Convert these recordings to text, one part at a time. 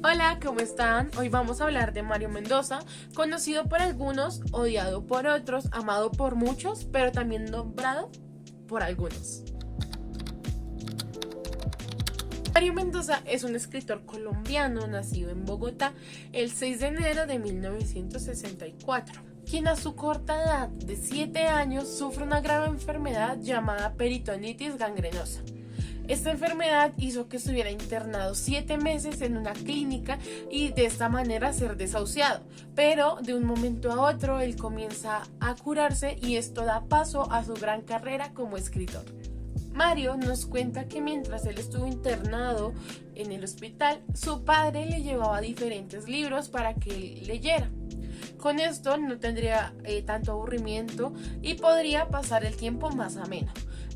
Hola, ¿cómo están? Hoy vamos a hablar de Mario Mendoza, conocido por algunos, odiado por otros, amado por muchos, pero también nombrado por algunos. Mario Mendoza es un escritor colombiano nacido en Bogotá el 6 de enero de 1964, quien a su corta edad de 7 años sufre una grave enfermedad llamada peritonitis gangrenosa. Esta enfermedad hizo que estuviera internado 7 meses en una clínica y de esta manera ser desahuciado, pero de un momento a otro él comienza a curarse y esto da paso a su gran carrera como escritor. Mario nos cuenta que mientras él estuvo internado en el hospital, su padre le llevaba diferentes libros para que él leyera. Con esto no tendría tanto aburrimiento y podría pasar el tiempo más ameno.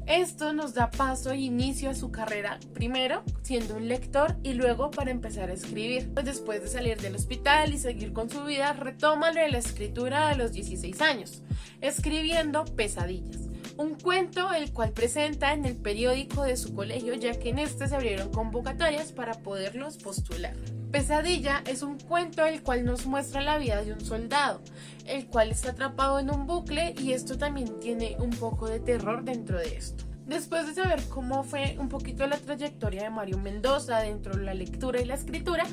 Esto nos da paso e inicio a su carrera, primero siendo un lector y luego para empezar a escribir. Después de salir del hospital y seguir con su vida, retoma la escritura a los 16 años, escribiendo Pesadillas, un cuento el cual presenta en el periódico de su colegio, ya que en este se abrieron convocatorias para poderlos postular. Pesadilla es un cuento el cual nos muestra la vida de un soldado, el cual está atrapado en un bucle y esto también tiene un poco de terror dentro de esto. Después de saber cómo fue un poquito la trayectoria de Mario Mendoza dentro de la lectura y la escritura,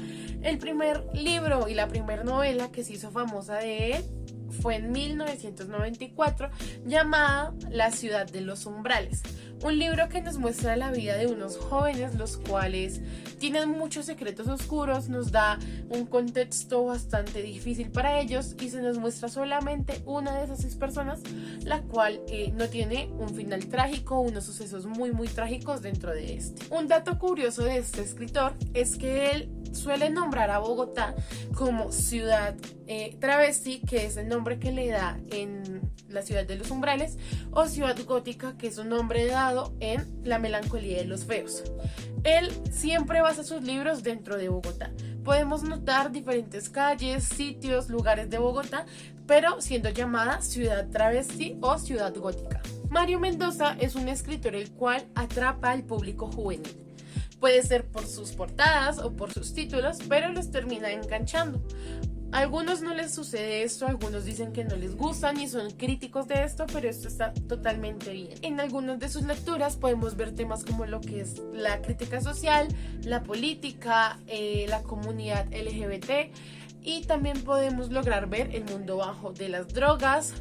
el primer libro y la primera novela que se hizo famosa de él fue en 1994, llamada La ciudad de los umbrales, un libro que nos muestra la vida de unos jóvenes los cuales tienen muchos secretos oscuros, nos da un contexto bastante difícil para ellos y se nos muestra solamente una de esas 6 personas, la cual no tiene un final trágico, unos sucesos muy trágicos dentro de este. Un dato curioso de este escritor es que él suele nombrar a Bogotá como ciudad travesti, que es el nombre que le da en La ciudad de los umbrales, o ciudad gótica, que es un nombre dado en La melancolía de los feos. Él siempre basa sus libros dentro de Bogotá. Podemos notar diferentes calles, sitios, lugares de Bogotá, pero siendo llamada ciudad travesti o ciudad gótica. Mario Mendoza es un escritor el cual atrapa al público juvenil. Puede ser por sus portadas o por sus títulos, pero los termina enganchando. A algunos no les sucede esto, algunos dicen que no les gustan y son críticos de esto, pero esto está totalmente bien. En algunas de sus lecturas podemos ver temas como lo que es la crítica social, la política, la comunidad LGBT, y también podemos lograr ver el mundo bajo de las drogas,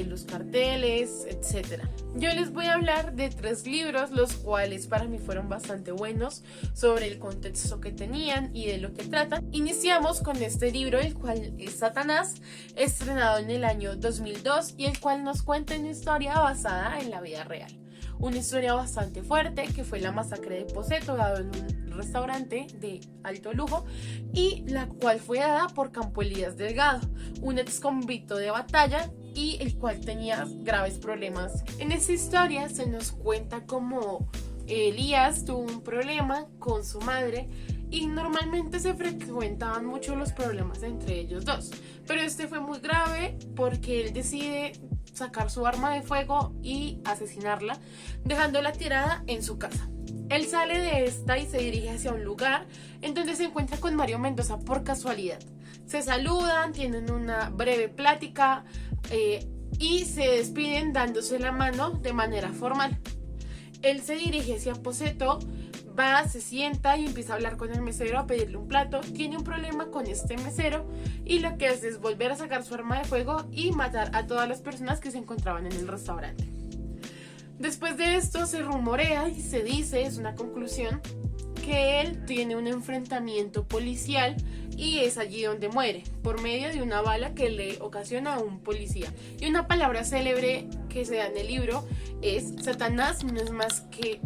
los carteles, etc. Yo les voy a hablar de 3 libros, los cuales para mí fueron bastante buenos, sobre el contexto que tenían y de lo que tratan. Iniciamos con este libro, el cual es Satanás, estrenado en el año 2002 y el cual nos cuenta una historia basada en la vida real. Una historia bastante fuerte que fue la masacre de Poseto, dado en un restaurante de alto lujo, y la cual fue dada por Campo Elías Delgado, un ex convicto de batalla y el cual tenía graves problemas. En esta historia se nos cuenta cómo Elías tuvo un problema con su madre y normalmente se frecuentaban mucho los problemas entre ellos dos, pero este fue muy grave porque él decide sacar su arma de fuego y asesinarla, dejándola tirada en su casa. Él sale de esta y se dirige hacia un lugar en donde se encuentra con Mario Mendoza por casualidad. Se saludan, tienen una breve plática y se despiden dándose la mano de manera formal. Él se dirige hacia Poseto, va, se sienta y empieza a hablar con el mesero, a pedirle un plato. Tiene un problema con este mesero y lo que hace es volver a sacar su arma de fuego y matar a todas las personas que se encontraban en el restaurante. Después de esto se rumorea y se dice, es una conclusión, que él tiene un enfrentamiento policial y es allí donde muere, por medio de una bala que le ocasiona a un policía. Y una palabra célebre que se da en el libro es: Satanás no es más que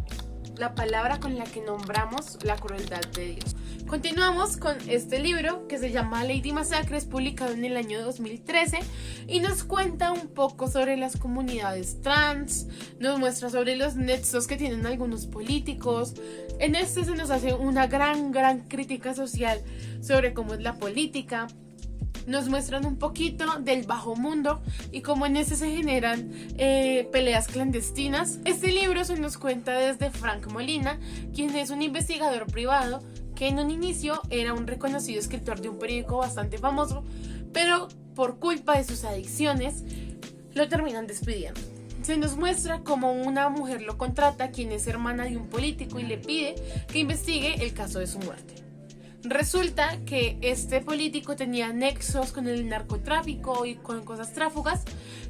la palabra con la que nombramos la crueldad de Dios. Continuamos con este libro que se llama Lady Masacres, publicado en el año 2013 y nos cuenta un poco sobre las comunidades trans, nos muestra sobre los nexos que tienen algunos políticos. En este se nos hace una gran crítica social sobre cómo es la política. Nos muestran un poquito del bajo mundo y cómo en ese se generan peleas clandestinas. Este libro se nos cuenta desde Frank Molina, quien es un investigador privado que en un inicio era un reconocido escritor de un periódico bastante famoso, pero por culpa de sus adicciones lo terminan despidiendo. Se nos muestra cómo una mujer lo contrata, quien es hermana de un político, y le pide que investigue el caso de su muerte. Resulta que este político tenía nexos con el narcotráfico y con cosas tráfugas,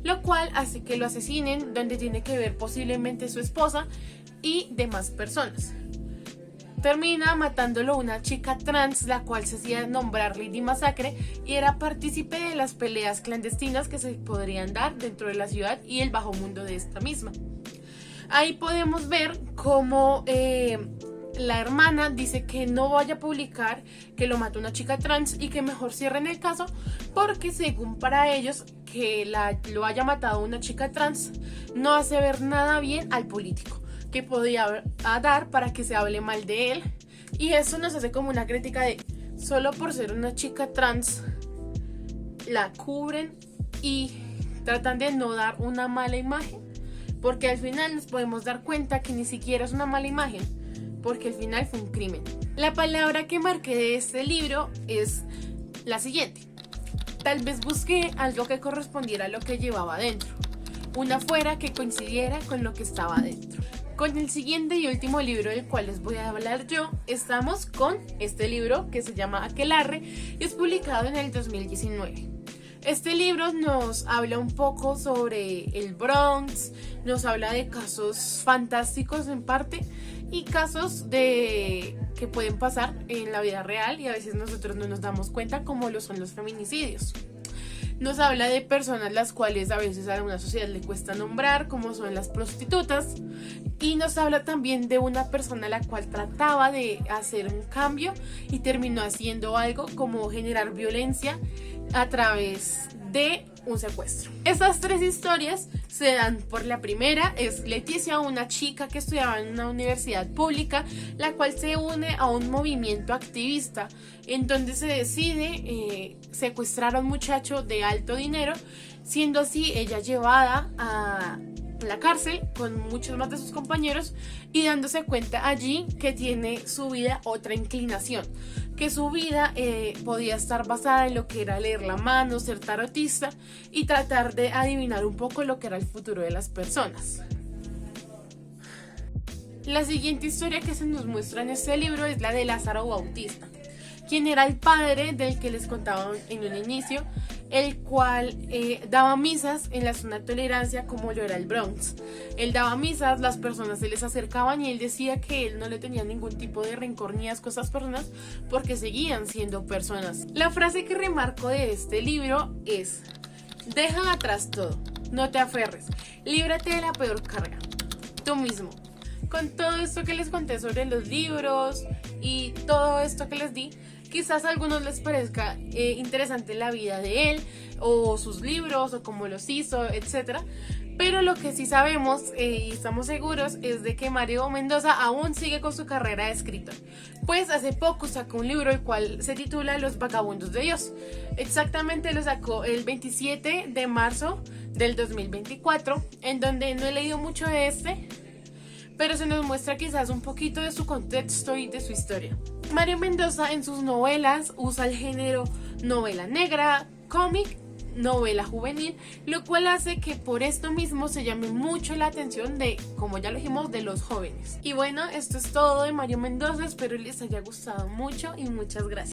lo cual hace que lo asesinen, donde tiene que ver posiblemente su esposa y demás personas. Termina matándolo una chica trans, la cual se hacía nombrar Lady Masacre y era partícipe de las peleas clandestinas que se podrían dar dentro de la ciudad y el bajo mundo de esta misma. Ahí podemos ver cómo la hermana dice que no vaya a publicar que lo mató una chica trans y que mejor cierren el caso, porque según para ellos que lo haya matado una chica trans no hace ver nada bien al político que podía dar para que se hable mal de él, y eso nos hace como una crítica de solo por ser una chica trans la cubren y tratan de no dar una mala imagen, porque al final nos podemos dar cuenta que ni siquiera es una mala imagen, porque al final fue un crimen. La palabra que marqué de este libro es la siguiente: tal vez busqué algo que correspondiera a lo que llevaba adentro, una fuera que coincidiera con lo que estaba adentro. Con el siguiente y último libro del cual les voy a hablar yo, estamos con este libro que se llama Aquelarre y es publicado en el 2019. Este libro nos habla un poco sobre el Bronx, nos habla de casos fantásticos en parte y casos que pueden pasar en la vida real y a veces nosotros no nos damos cuenta, como lo son los feminicidios. Nos habla de personas las cuales a veces a una sociedad le cuesta nombrar, como son las prostitutas, y nos habla también de una persona la cual trataba de hacer un cambio y terminó haciendo algo como generar violencia a través de un secuestro. Estas tres historias se dan por: la primera es Leticia, una chica que estudiaba en una universidad pública, la cual se une a un movimiento activista en donde se decide secuestrar a un muchacho de alto dinero, siendo así ella llevada a la cárcel con muchos más de sus compañeros y dándose cuenta allí que tiene su vida otra inclinación, que su vida podía estar basada en lo que era leer la mano, ser tarotista y tratar de adivinar un poco lo que era el futuro de las personas. La siguiente historia que se nos muestra en este libro es la de Lázaro Bautista, quien era el padre del que les contaba en un inicio, el cual daba misas en la zona de tolerancia como lo era el Bronx. Él daba misas, las personas se les acercaban y él decía que él no le tenía ningún tipo de rencor ni asco a esas personas porque seguían siendo personas. La frase que remarco de este libro es: deja atrás todo, no te aferres, líbrate de la peor carga, tú mismo. Con todo esto que les conté sobre los libros y todo esto que les di, quizás a algunos les parezca interesante la vida de él o sus libros o cómo los hizo, etc. Pero lo que sí sabemos y estamos seguros es de que Mario Mendoza aún sigue con su carrera de escritor. Pues hace poco sacó un libro el cual se titula Los Vagabundos de Dios. Exactamente lo sacó el 27 de marzo del 2024, en donde no he leído mucho de pero se nos muestra quizás un poquito de su contexto y de su historia. Mario Mendoza en sus novelas usa el género novela negra, cómic, novela juvenil, lo cual hace que por esto mismo se llame mucho la atención de, como ya lo dijimos, de los jóvenes. Y bueno, esto es todo de Mario Mendoza, espero les haya gustado mucho y muchas gracias.